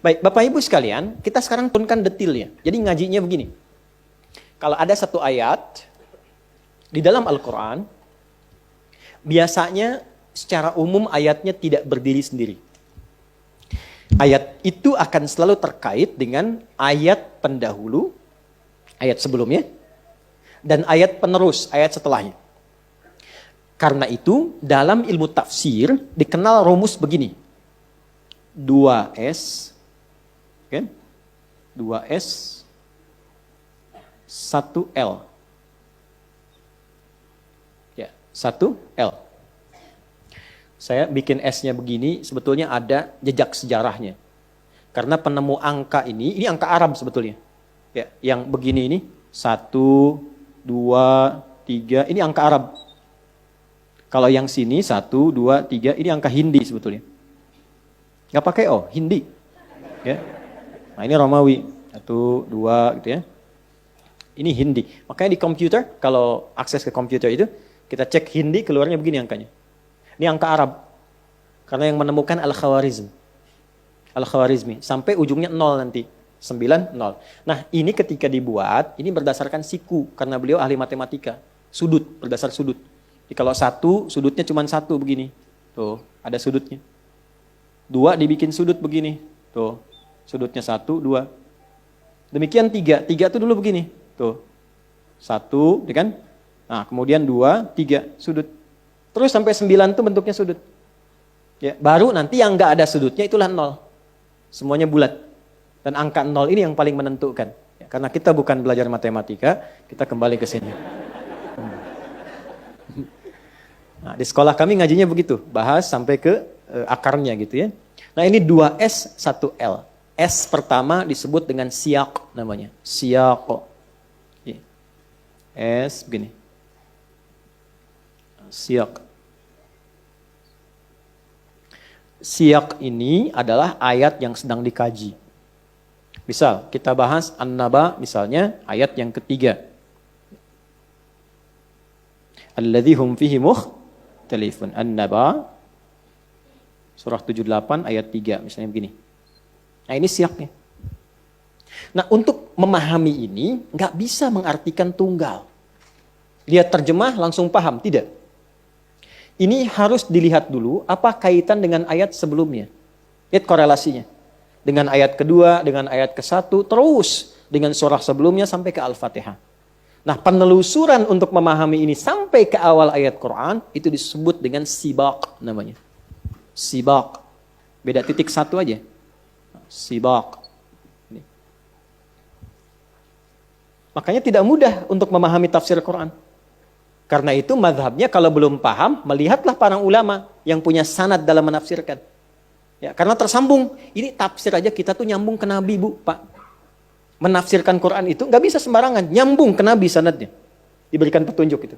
Baik, Bapak Ibu sekalian, kita sekarang turunkan detailnya. Jadi ngajinya begini. Kalau ada satu ayat di dalam Al-Quran, biasanya secara umum ayatnya tidak berdiri sendiri. Ayat itu akan selalu terkait dengan ayat pendahulu, ayat sebelumnya, dan ayat penerus, ayat setelahnya. Karena itu, dalam ilmu tafsir dikenal rumus begini. 2S, kan? 2S, 1L. Ya, 1L. Saya bikin S-nya begini, sebetulnya ada jejak sejarahnya. Karena penemu angka ini angka Arab sebetulnya. Ya, yang begini ini, 1, 2, 3, ini angka Arab. Kalau yang sini, 1, 2, 3, ini angka Hindi sebetulnya. Nggak pakai O, Hindi. Ya. Nah ini Romawi, 1, 2 gitu ya. Ini Hindi. Makanya di komputer, kalau akses ke komputer itu, kita cek Hindi, keluarnya begini angkanya. Ini angka Arab. Karena yang menemukan Al-Khawarizmi. Sampai ujungnya 0 nanti. 9, 0. Nah ini ketika dibuat, ini berdasarkan siku. Karena beliau ahli matematika. Sudut, berdasar sudut. Jadi kalau 1, sudutnya cuma 1 begini. Tuh, ada sudutnya. 2 dibikin sudut begini. Tuh, sudutnya 1, 2. Demikian 3. 3 itu dulu begini. Tuh, 1, ya kan? Nah, kemudian 2, 3, sudut. Terus sampai 9 itu bentuknya sudut. Ya, baru nanti yang nggak ada sudutnya itulah 0. Semuanya bulat. Dan angka 0 ini yang paling menentukan. Ya, karena kita bukan belajar matematika, kita kembali ke sini. Nah, di sekolah kami ngajinya begitu. Bahas sampai ke akarnya gitu ya. Nah ini 2S, 1L. S pertama disebut dengan siyak namanya. Siyak. Ya. S begini. Siyak. Siyak ini adalah ayat yang sedang dikaji. Misal kita bahas An-Naba misalnya ayat yang ketiga. Alladzi hum fihi mukhtalifun. An-Naba surah 78 ayat 3 misalnya begini. Nah ini siyaknya. Nah untuk memahami ini nggak bisa mengartikan tunggal. Lihat terjemah langsung paham, tidak. Ini harus dilihat dulu apa kaitan dengan ayat sebelumnya. Lihat korelasinya. Dengan ayat kedua, dengan ayat ke-1, terus dengan surah sebelumnya sampai ke Al-Fatihah. Nah penelusuran untuk memahami ini sampai ke awal ayat Quran itu disebut dengan sibaq namanya. Sibaq. Beda titik 1 aja. Sibaq. Ini. Makanya tidak mudah untuk memahami tafsir Quran. Karena itu mazhabnya kalau belum paham, melihatlah para ulama yang punya sanad dalam menafsirkan. Ya, karena tersambung. Ini tafsir aja kita tuh nyambung ke Nabi, Bu, Pak. Menafsirkan Quran itu nggak bisa sembarangan. Nyambung ke Nabi sanadnya. Diberikan petunjuk itu.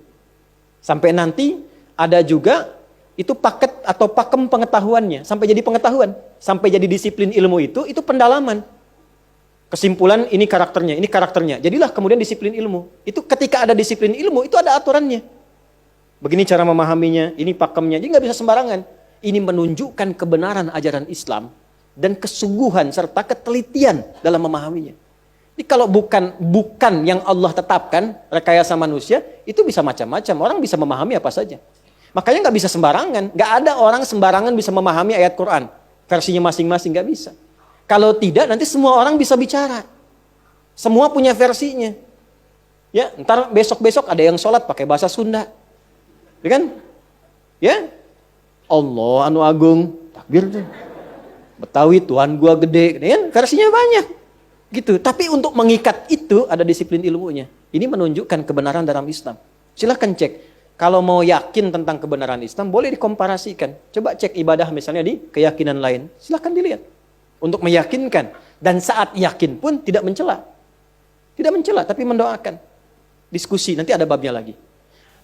Sampai nanti ada juga itu paket atau pakem pengetahuannya. Sampai jadi pengetahuan. Sampai jadi disiplin ilmu itu pendalaman. Kesimpulan ini karakternya. Jadilah kemudian disiplin ilmu. Itu ketika ada disiplin ilmu, itu ada aturannya. Begini cara memahaminya, ini pakemnya. Jadi nggak bisa sembarangan. Ini menunjukkan kebenaran ajaran Islam dan kesungguhan serta ketelitian dalam memahaminya. Jadi kalau bukan yang Allah tetapkan, rekayasa manusia, itu bisa macam-macam. Orang bisa memahami apa saja. Makanya nggak bisa sembarangan. Nggak ada orang sembarangan bisa memahami ayat Quran. Versinya masing-masing nggak bisa. Kalau tidak, nanti semua orang bisa bicara. Semua punya versinya. Ya, ntar besok-besok ada yang sholat pakai bahasa Sunda. Ya kan? Ya, Allah anu agung, takbir tuh. Betawi Tuhan gua gede, ya kan? Versinya banyak. Gitu. Tapi untuk mengikat itu ada disiplin ilmunya. Ini menunjukkan kebenaran dalam Islam. Silahkan cek. Kalau mau yakin tentang kebenaran Islam, boleh dikomparasikan. Coba cek ibadah misalnya di keyakinan lain. Silahkan dilihat. Untuk meyakinkan. Dan saat yakin pun tidak mencela. Tidak mencela, tapi mendoakan. Diskusi, nanti ada babnya lagi.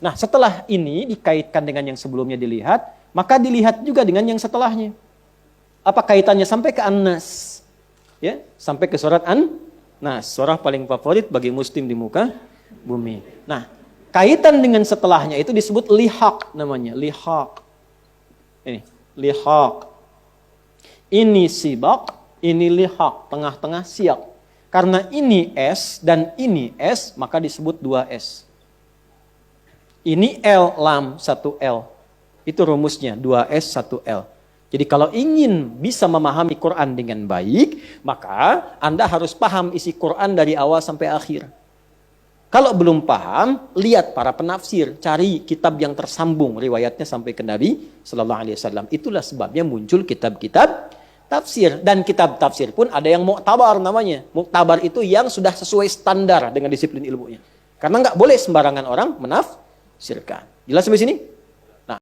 Nah setelah ini dikaitkan dengan yang sebelumnya dilihat, maka dilihat juga dengan yang setelahnya. Apa kaitannya sampai ke An-Nas? Ya, sampai ke surat An-Nas. Surah paling favorit bagi muslim di muka bumi. Nah, kaitan dengan setelahnya itu disebut lihaq namanya. Lihaq. Ini, lihaq. Ini sibaq, Ini lihaq, tengah-tengah siak. Karena ini S dan ini S, maka disebut 2S. Ini L, lam, 1L. Itu rumusnya, 2S, 1L. Jadi kalau ingin bisa memahami Quran dengan baik, maka Anda harus paham isi Quran dari awal sampai akhir. Kalau belum paham, lihat para penafsir, cari kitab yang tersambung riwayatnya sampai ke Nabi Sallallahu Alaihi Wasallam. Itulah sebabnya muncul kitab-kitab tafsir, dan kitab tafsir pun ada yang muktabar namanya. Muktabar itu yang sudah sesuai standar dengan disiplin ilmunya. Karena nggak boleh sembarangan orang menafsirkan. Jelas sampai sini?